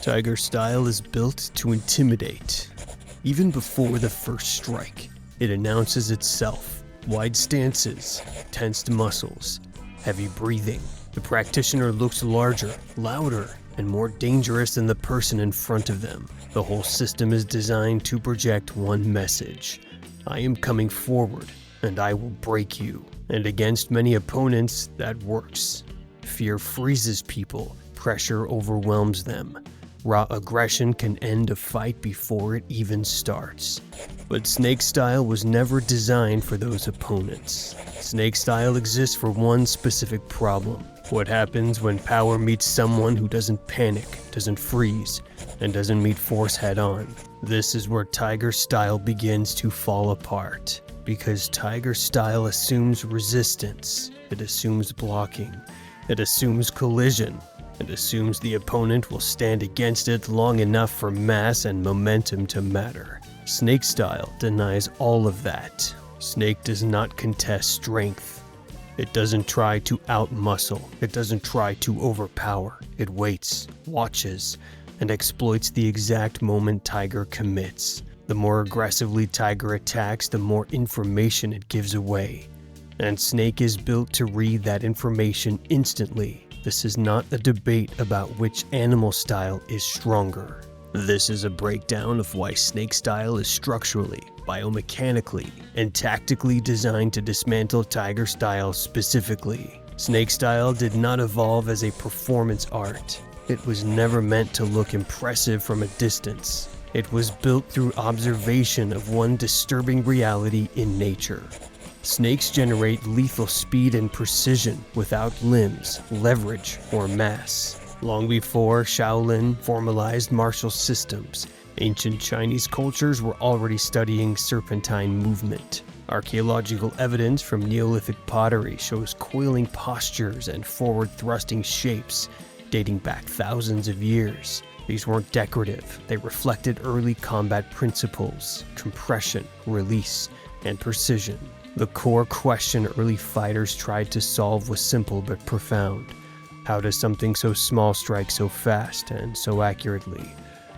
Tiger style is built to intimidate. Even before the first strike, it announces itself. Wide stances, tensed muscles, heavy breathing. The practitioner looks larger, louder, and more dangerous than the person in front of them. The whole system is designed to project one message. I am coming forward, and I will break you. And against many opponents, that works. Fear freezes people, pressure overwhelms them. Raw aggression can end a fight before it even starts. But Snake Style was never designed for those opponents. Snake Style exists for one specific problem. What happens when power meets someone who doesn't panic, doesn't freeze, and doesn't meet force head-on? This is where Tiger Style begins to fall apart. Because Tiger Style assumes resistance, it assumes blocking, it assumes collision, it assumes the opponent will stand against it long enough for mass and momentum to matter. Snake Style denies all of that. Snake does not contest strength. It doesn't try to outmuscle. It doesn't try to overpower. It waits, watches, and exploits the exact moment Tiger commits. The more aggressively Tiger attacks, the more information it gives away. And Snake is built to read that information instantly. This is not a debate about which animal style is stronger. This is a breakdown of why Snake Style is structurally, biomechanically, and tactically designed to dismantle Tiger Style specifically. Snake Style did not evolve as a performance art. It was never meant to look impressive from a distance. It was built through observation of one disturbing reality in nature. Snakes generate lethal speed and precision without limbs, leverage, or mass. Long before Shaolin formalized martial systems, ancient Chinese cultures were already studying serpentine movement. Archaeological evidence from Neolithic pottery shows coiling postures and forward-thrusting shapes dating back thousands of years. These weren't decorative, they reflected early combat principles: compression, release, and precision. The core question early fighters tried to solve was simple but profound. How does something so small strike so fast and so accurately,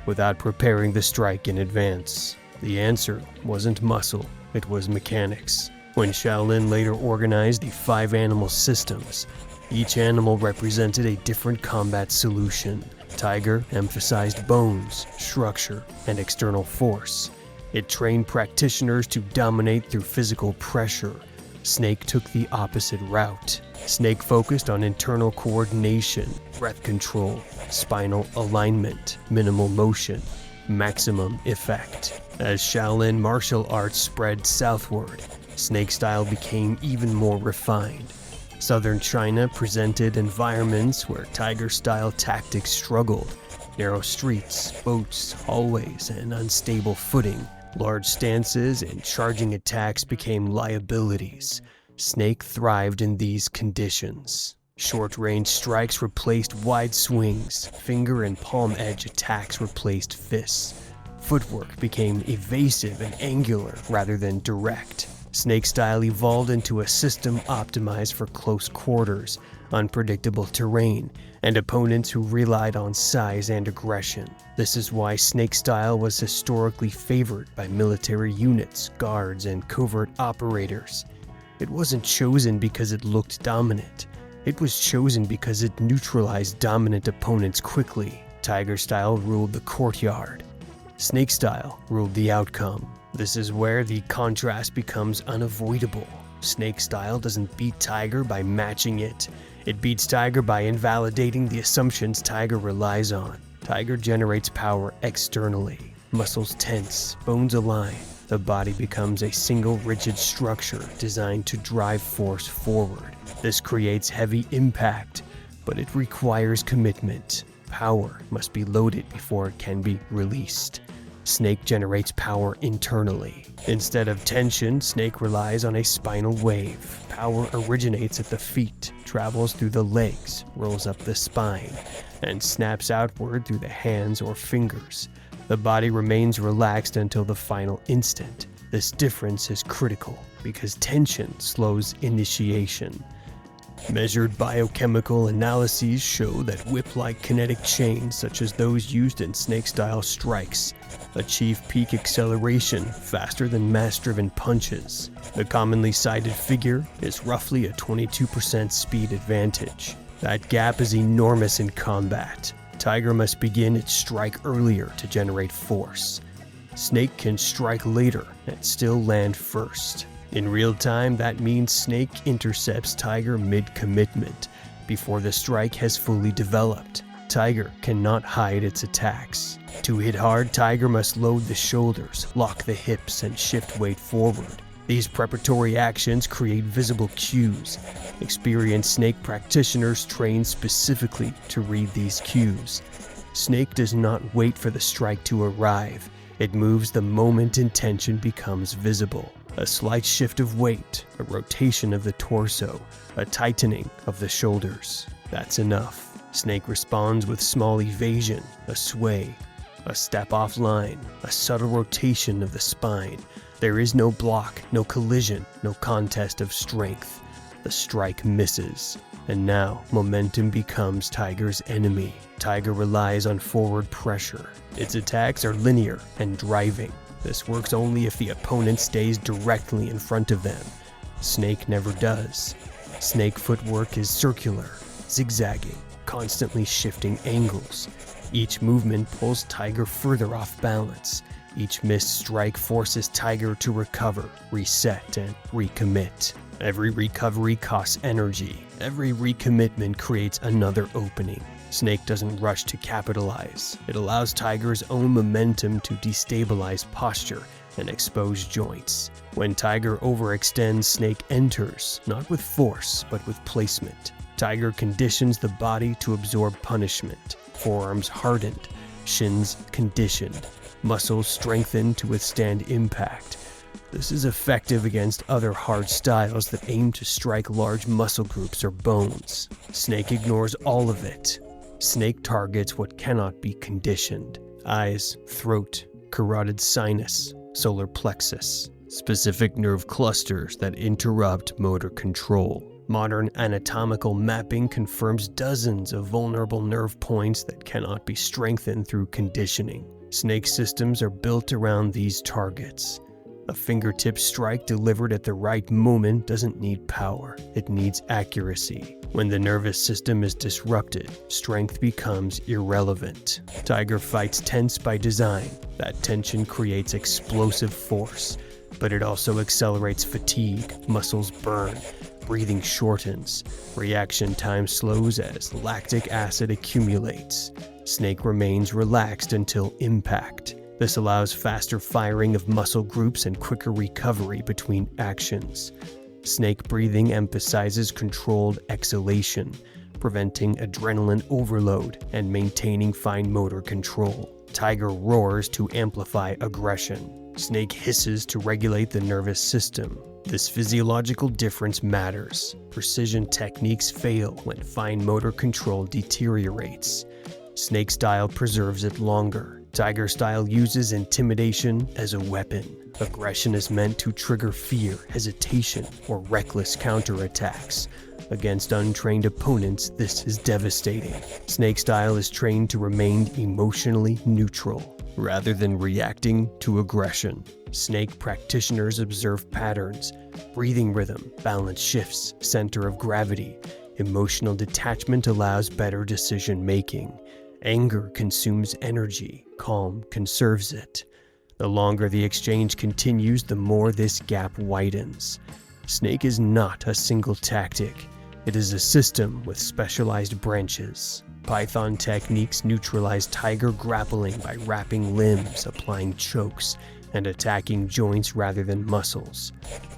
without preparing the strike in advance? The answer wasn't muscle, it was mechanics. When Shaolin later organized the 5 animal systems, each animal represented a different combat solution. Tiger emphasized bones, structure, and external force. It trained practitioners to dominate through physical pressure. Snake took the opposite route. Snake focused on internal coordination, breath control, spinal alignment, minimal motion, maximum effect. As Shaolin martial arts spread southward, Snake Style became even more refined. Southern China presented environments where Tiger Style tactics struggled. Narrow streets, boats, hallways, and unstable footing. Large stances and charging attacks became liabilities. Snake thrived in these conditions. Short-range strikes replaced wide swings. Finger and palm edge attacks replaced fists. Footwork became evasive and angular rather than direct. Snake Style evolved into a system optimized for close quarters, unpredictable terrain, and opponents who relied on size and aggression. This is why Snake Style was historically favored by military units, guards, and covert operators. It wasn't chosen because it looked dominant. It was chosen because it neutralized dominant opponents quickly. Tiger Style ruled the courtyard. Snake Style ruled the outcome. This is where the contrast becomes unavoidable. Snake Style doesn't beat Tiger by matching it. It beats Tiger by invalidating the assumptions Tiger relies on. Tiger generates power externally. Muscles tense, bones align. The body becomes a single rigid structure designed to drive force forward. This creates heavy impact, but it requires commitment. Power must be loaded before it can be released. Snake generates power internally. Instead of tension, Snake relies on a spinal wave. Power originates at the feet, travels through the legs, rolls up the spine, and snaps outward through the hands or fingers. The body remains relaxed until the final instant. This difference is critical because tension slows initiation. Measured biochemical analyses show that whip-like kinetic chains, such as those used in snake-style strikes, achieve peak acceleration faster than mass-driven punches. The commonly cited figure is roughly a 22% speed advantage. That gap is enormous in combat. Tiger must begin its strike earlier to generate force. Snake can strike later and still land first. In real time, that means Snake intercepts Tiger mid-commitment, before the strike has fully developed. Tiger cannot hide its attacks. To hit hard, Tiger must load the shoulders, lock the hips, and shift weight forward. These preparatory actions create visible cues. Experienced Snake practitioners train specifically to read these cues. Snake does not wait for the strike to arrive. It moves the moment intention becomes visible. A slight shift of weight, a rotation of the torso, a tightening of the shoulders. That's enough. Snake responds with small evasion, a sway, a step offline, a subtle rotation of the spine. There is no block, no collision, no contest of strength. The strike misses. And now, momentum becomes Tiger's enemy. Tiger relies on forward pressure. Its attacks are linear and driving. This works only if the opponent stays directly in front of them. Snake never does. Snake footwork is circular, zigzagging, constantly shifting angles. Each movement pulls Tiger further off balance. Each missed strike forces Tiger to recover, reset, and recommit. Every recovery costs energy. Every recommitment creates another opening. Snake doesn't rush to capitalize. It allows Tiger's own momentum to destabilize posture and expose joints. When Tiger overextends, Snake enters, not with force, but with placement. Tiger conditions the body to absorb punishment. Forearms hardened, shins conditioned, muscles strengthened to withstand impact. This is effective against other hard styles that aim to strike large muscle groups or bones. Snake ignores all of it. Snake targets what cannot be conditioned: eyes, throat, carotid sinus, solar plexus, specific nerve clusters that interrupt motor control. Modern anatomical mapping confirms dozens of vulnerable nerve points that cannot be strengthened through conditioning. Snake systems are built around these targets. A fingertip strike delivered at the right moment doesn't need power, it needs accuracy. When the nervous system is disrupted, strength becomes irrelevant. Tiger fights tense by design. That tension creates explosive force, but it also accelerates fatigue, muscles burn, breathing shortens, reaction time slows as lactic acid accumulates. Snake remains relaxed until impact. This allows faster firing of muscle groups and quicker recovery between actions. Snake breathing emphasizes controlled exhalation, preventing adrenaline overload and maintaining fine motor control. Tiger roars to amplify aggression. Snake hisses to regulate the nervous system. This physiological difference matters. Precision techniques fail when fine motor control deteriorates. Snake style preserves it longer. Tiger style uses intimidation as a weapon. Aggression is meant to trigger fear, hesitation, or reckless counterattacks. Against untrained opponents, this is devastating. Snake style is trained to remain emotionally neutral, rather than reacting to aggression. Snake practitioners observe patterns, breathing rhythm, balance shifts, center of gravity. Emotional detachment allows better decision making. Anger consumes energy, calm conserves it. The longer the exchange continues, the more this gap widens. Snake is not a single tactic. It is a system with specialized branches. Python techniques neutralize Tiger grappling by wrapping limbs, applying chokes, and attacking joints rather than muscles.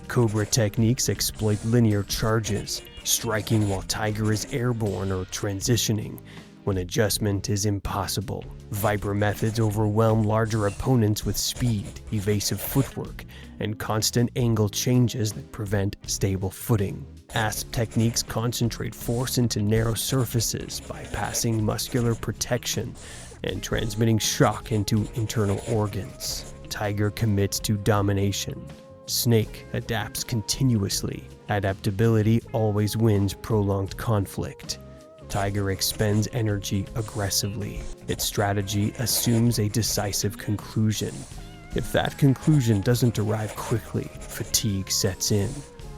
Cobra techniques exploit linear charges, striking while Tiger is airborne or transitioning, when adjustment is impossible. Viper methods overwhelm larger opponents with speed, evasive footwork, and constant angle changes that prevent stable footing. Asp techniques concentrate force into narrow surfaces, bypassing muscular protection and transmitting shock into internal organs. Tiger commits to domination. Snake adapts continuously. Adaptability always wins prolonged conflict. Tiger expends energy aggressively. Its strategy assumes a decisive conclusion. If that conclusion doesn't arrive quickly, fatigue sets in.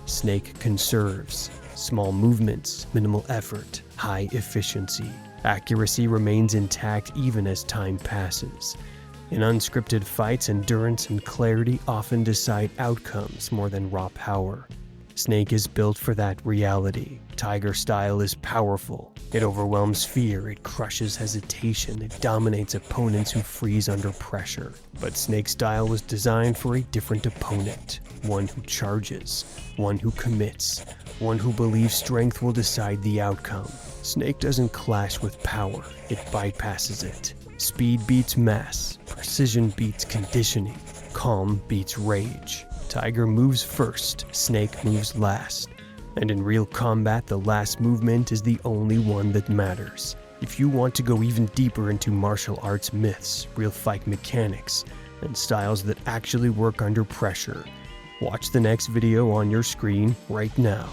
Snake conserves. Small movements, minimal effort, high efficiency. Accuracy remains intact even as time passes. In unscripted fights, endurance and clarity often decide outcomes more than raw power. Snake is built for that reality. Tiger style is powerful. It overwhelms fear, it crushes hesitation, it dominates opponents who freeze under pressure. But Snake style was designed for a different opponent. One who charges, one who commits, one who believes strength will decide the outcome. Snake doesn't clash with power, it bypasses it. Speed beats mass, precision beats conditioning, calm beats rage. Tiger moves first, Snake moves last. And in real combat, the last movement is the only one that matters. If you want to go even deeper into martial arts myths, real fight mechanics, and styles that actually work under pressure, watch the next video on your screen right now.